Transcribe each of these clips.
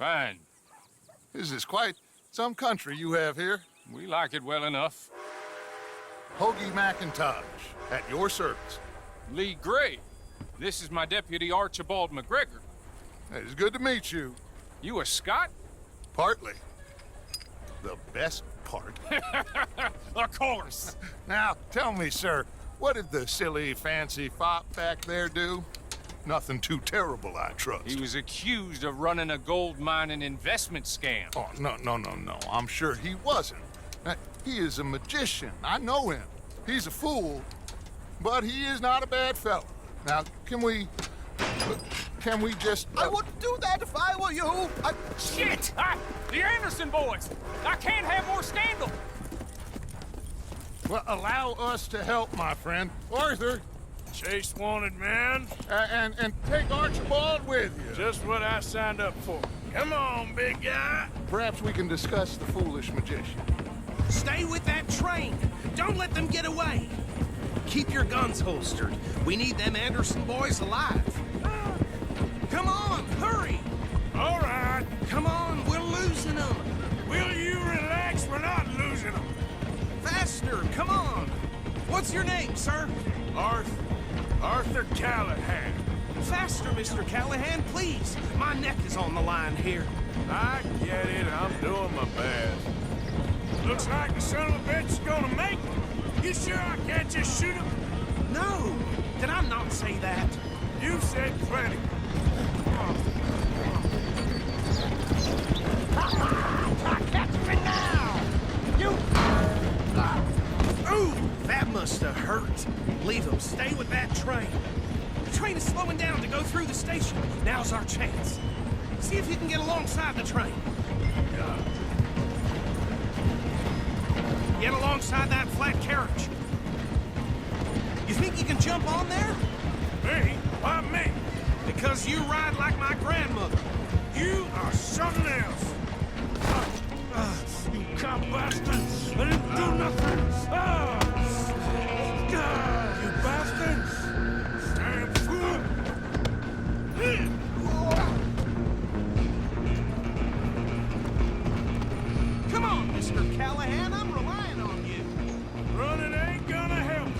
Fine. This is quite some country you have here. We like it well enough. Hoagie McIntosh, at your service. Lee Gray. This is my deputy Archibald McGregor. It's good to meet you. You a Scot? Partly. The best part. Of course. Now, tell me, sir, what did the silly, fancy fop back there do? Nothing too terrible, I trust. He was accused of running a gold mining investment scam. Oh, no. I'm sure he wasn't. He is a magician. I know him. He's a fool, but he is not a bad fellow. Now, can we just... I wouldn't do that if I were you. Shit! The Anderson boys! I can't have more scandal! Well, allow us to help, my friend. Arthur, Chase wanted man. and take Archibald with you. Just what I signed up for. Come on, big guy. Perhaps we can discuss the foolish magician. Stay with that train. Don't let them get away. Keep your guns holstered. We need them Anderson boys alive. Come on, hurry. All right. Come on, we're losing them. Will you relax? We're not losing them. Faster, come on. What's your name, sir? Arthur Callahan. Faster, Mr. Callahan, please. My neck is on the line here. I get it. I'm doing my best. Looks like the son of a bitch is gonna make it. You sure I can't just shoot him? No, did I not say that? You said plenty. Catch me now! You... Ooh, that must have hurt. Leave him. Stay with that train. The train is slowing down to go through the station. Now's our chance. See if you can get alongside the train. Get alongside that flat carriage. You think you can jump on there? Me? Why me? Because you ride like my grandmother. You are something else. You cop bastard! I didn't do nothing! God, you bastard! Damn fool! Come on, Mr. Callahan, I'm relying on you. Running ain't gonna help.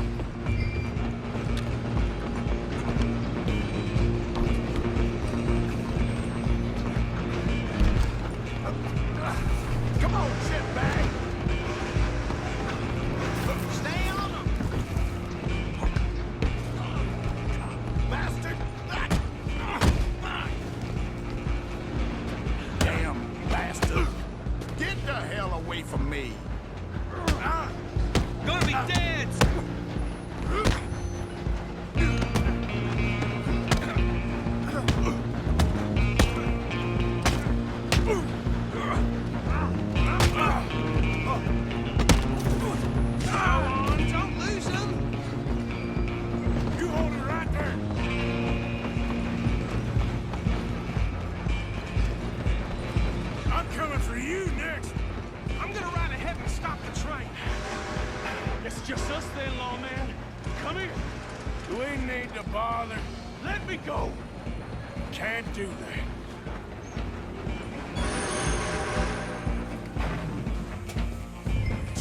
Come on, shitbag! Stay on them! Bastard! Damn bastard! Get the hell away from me! Gonna be dead! Don't lose him! You hold it right there. I'm coming for you next. I'm gonna ride ahead and stop the train. It's just us then, lawman. Come here. Do we need to bother? Let me go. Can't do that.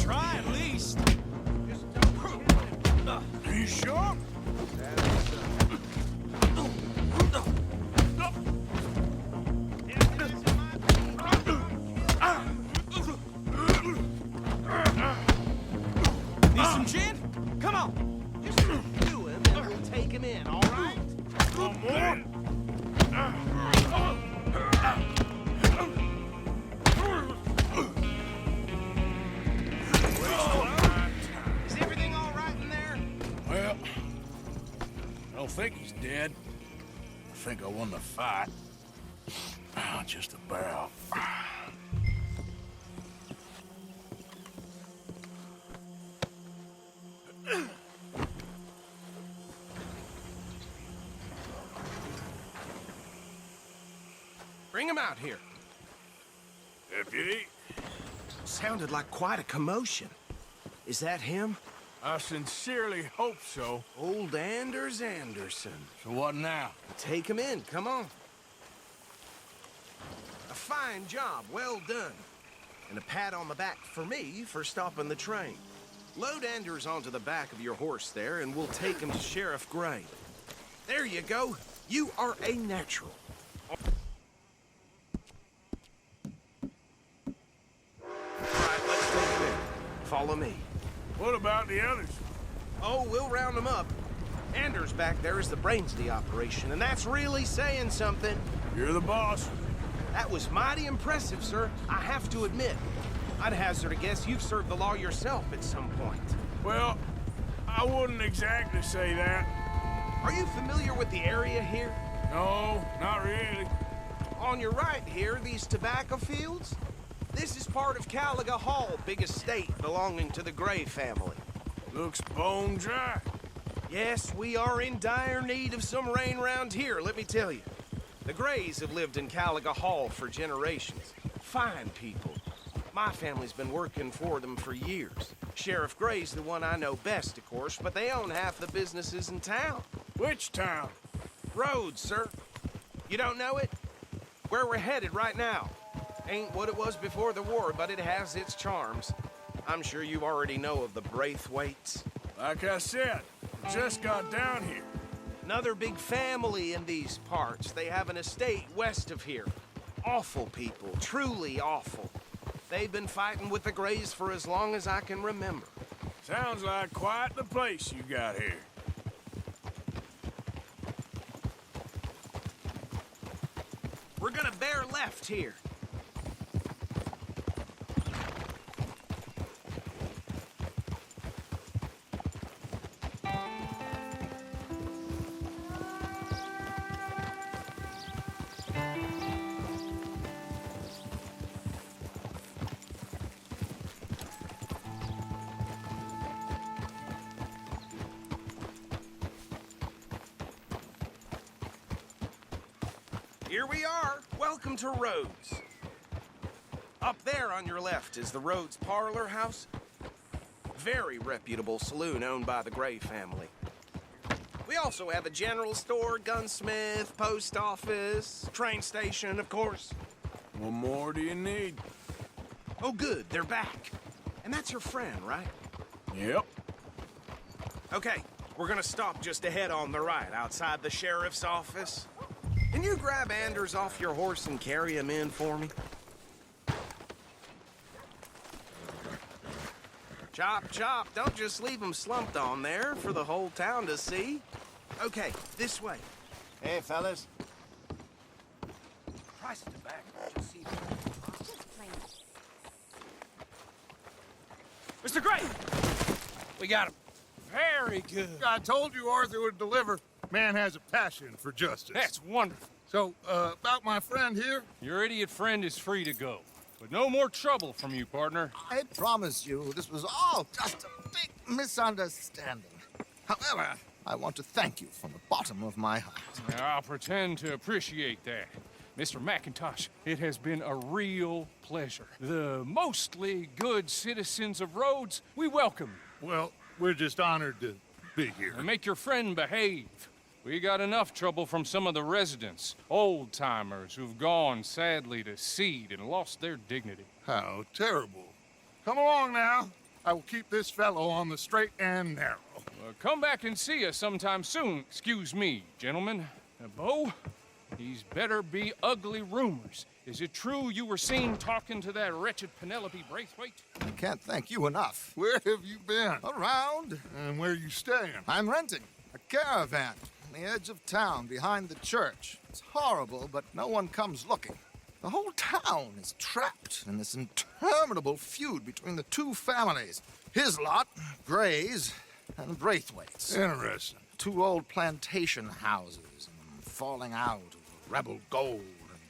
Try at least. Are you sure? Need some gin? Come on. Just do him and we'll take him in, all right? One more? Is everything all right in there? Well, I don't think he's dead. I think I won the fight. Just about. Bring him out here. Deputy, Sounded like quite a commotion. Is that him? I sincerely hope so. Old Anders Anderson. So what now? Take him in, come on. A fine job, well done. And a pat on the back for me for stopping the train. Load Anders onto the back of your horse there, and we'll take him to Sheriff Gray. There you go. You are a natural. All right, let's take him in. Follow me. What about the others? Oh, we'll round them up. Anders back there is the brains of the operation, and that's really saying something. You're the boss. That was mighty impressive, sir. I have to admit. I'd hazard a guess you've served the law yourself at some point. Well, I wouldn't exactly say that. Are you familiar with the area here? No, not really. On your right here, these tobacco fields? This is part of Caliga Hall, big estate belonging to the Gray family. Looks bone dry. Yes, we are in dire need of some rain round here, let me tell you. The Grays have lived in Caliga Hall for generations. Fine people. My family's been working for them for years. Sheriff Gray's the one I know best, of course, but they own half the businesses in town. Which town? Rhodes, sir. You don't know it? Where we're headed right now. Ain't what it was before the war, but it has its charms. I'm sure you already know of the Braithwaites. Like I said, just got down here. Another big family in these parts. They have an estate west of here. Awful people, truly awful. They've been fighting with the Grays for as long as I can remember. Sounds like quite the place you got here. We're gonna bear left here. Here we are. Welcome to Rhodes. Up there on your left is the Rhodes Parlor House. Very reputable saloon owned by the Gray family. We also have a general store, gunsmith, post office, train station, of course. What more do you need? Oh, good. They're back. And that's your friend, right? Yep. Okay, we're gonna stop just ahead on the right, outside the sheriff's office. Can you grab Anders off your horse and carry him in for me? Chop, chop. Don't just leave him slumped on there for the whole town to see. Okay, this way. Hey, fellas. Price of tobacco. Just see Mr. Gray! We got him. Very good. I told you Arthur would deliver. Man has a passion for justice. That's wonderful. So, about my friend here? Your idiot friend is free to go. But no more trouble from you, partner. I promise you, this was all just a big misunderstanding. However, I want to thank you from the bottom of my heart. I'll pretend to appreciate that. Mr. McIntosh, it has been a real pleasure. The mostly good citizens of Rhodes, we welcome you. Well, we're just honored to be here. And make your friend behave. We got enough trouble from some of the residents, old-timers who've gone, sadly, to seed and lost their dignity. How terrible. Come along now. I will keep this fellow on the straight and narrow. Come back and see us sometime soon. Excuse me, gentlemen. Bo, these better be ugly rumors. Is it true you were seen talking to that wretched Penelope Braithwaite? I can't thank you enough. Where have you been? Around, And where are you staying? I'm renting a caravan on the edge of town behind the church. It's horrible, but no one comes looking. The whole town is trapped in this interminable feud between the two families. His lot, Gray's, and Braithwaite's. Interesting. Two old plantation houses and falling out over rebel gold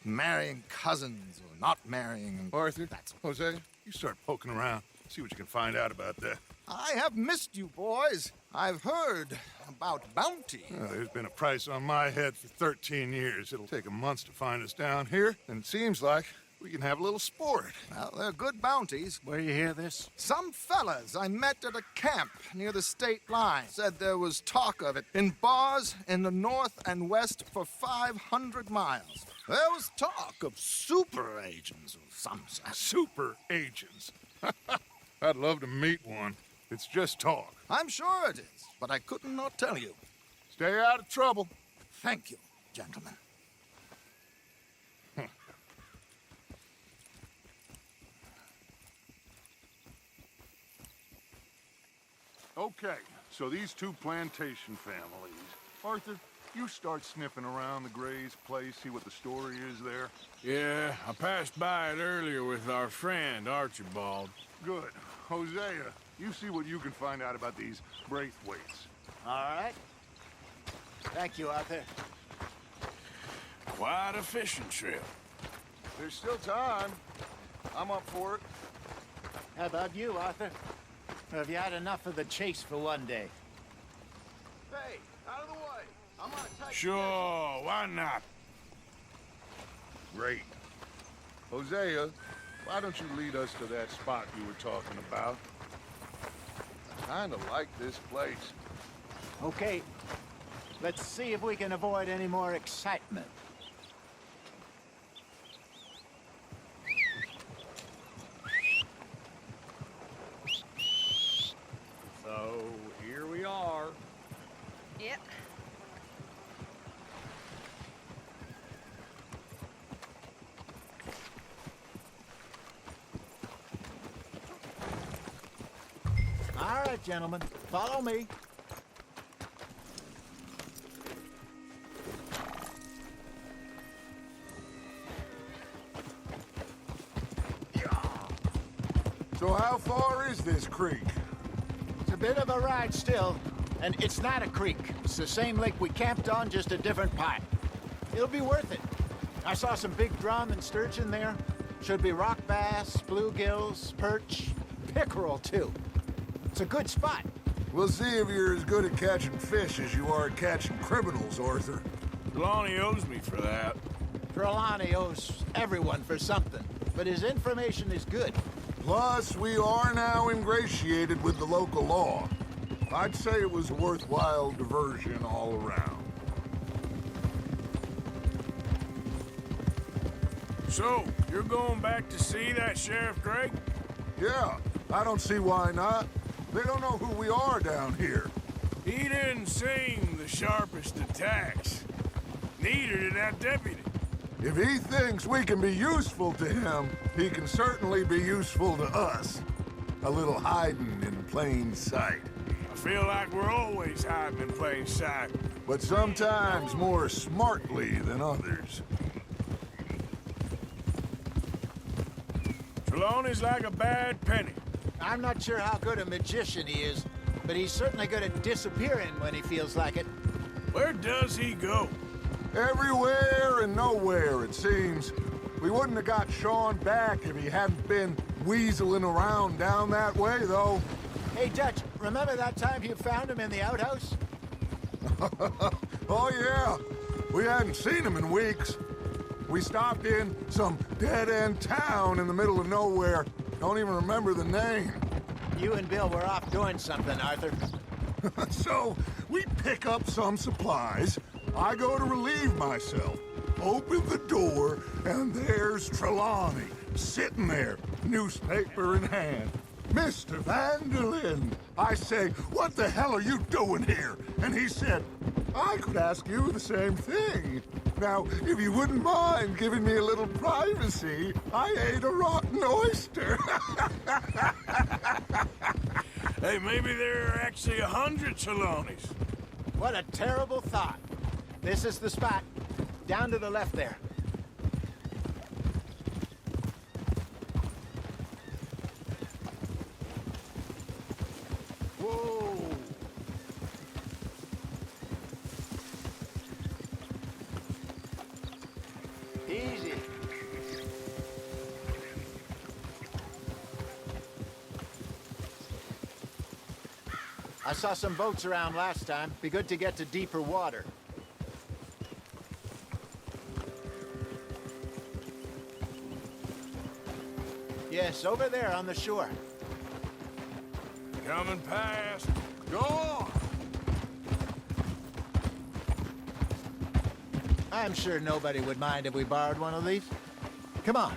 and marrying cousins or not marrying. And Arthur, That's Jose, you start poking around. See what you can find out about that. I have missed you, boys. I've heard about bounty. There's been a price on my head for 13 years. It'll take 'em months to find us down here, and it seems like we can have a little sport. Well, they're good bounties. Where you hear this? Some fellas I met at a camp near the state line said there was talk of it in bars in the north and west for 500 miles. There was talk of super agents of some sort. Super agents. I'd love to meet one. It's just talk. I'm sure it is, but I could not tell you. Stay out of trouble. Thank you, gentlemen. Okay, so these two plantation families. Arthur, you start sniffing around the Gray's place, see what the story is there. Yeah, I passed by it earlier with our friend, Archibald. Good. Hosea, you see what you can find out about these Braithwaites. All right. Thank you, Arthur. Quite a fishing trip. There's still time. I'm up for it. How about you, Arthur? Or have you had enough of the chase for one day? Hey, out of the way. I'm on a tight Sure, why not? Great. Hosea, why don't you lead us to that spot you were talking about? I kinda like this place. Okay. Let's see if we can avoid any more excitement. So, here we are. Yep. All right, gentlemen. Follow me. So how far is this creek? It's a bit of a ride still, and it's not a creek. It's the same lake we camped on, just a different part. It'll be worth it. I saw some big drum and sturgeon there. Should be rock bass, bluegills, perch, pickerel, too. It's a good spot. We'll see if you're as good at catching fish as you are at catching criminals, Arthur. Lonnie owes me for that. Trelawney owes everyone for something, but his information is good. Plus, we are now ingratiated with the local law. I'd say it was a worthwhile diversion all around. So, you're going back to see that Sheriff Gregg? Yeah, I don't see why not. They don't know who we are down here. He didn't seem the sharpest attacks. Neither did that deputy. If he thinks we can be useful to him, he can certainly be useful to us. A little hiding in plain sight. I feel like we're always hiding in plain sight. But sometimes more smartly than others. Trelawney's like a bad penny. I'm not sure how good a magician he is, but he's certainly good at disappearing when he feels like it. Where does he go? Everywhere and nowhere, it seems. We wouldn't have got Sean back if he hadn't been weaseling around down that way, though. Hey, Dutch, remember that time you found him in the outhouse? Oh, yeah. We hadn't seen him in weeks. We stopped in some dead-end town in the middle of nowhere. Don't even remember the name. You and Bill were off doing something, Arthur. So, we pick up some supplies. I go to relieve myself. Open the door, and there's Trelawney, sitting there, newspaper in hand. Mr. Vanderlyn. I say, what the hell are you doing here? And he said, I could ask you the same thing. Now, if you wouldn't mind giving me a little privacy, I ate a rotten oyster. Hey, maybe there are actually 100 Trelawneys. What a terrible thought. This is the spot. Down to the left there. Whoa! Easy. I saw some boats around last time. Be good to get to deeper water. Yes, over there on the shore. Coming past. Go on. I'm sure nobody would mind if we borrowed one of these. Come on,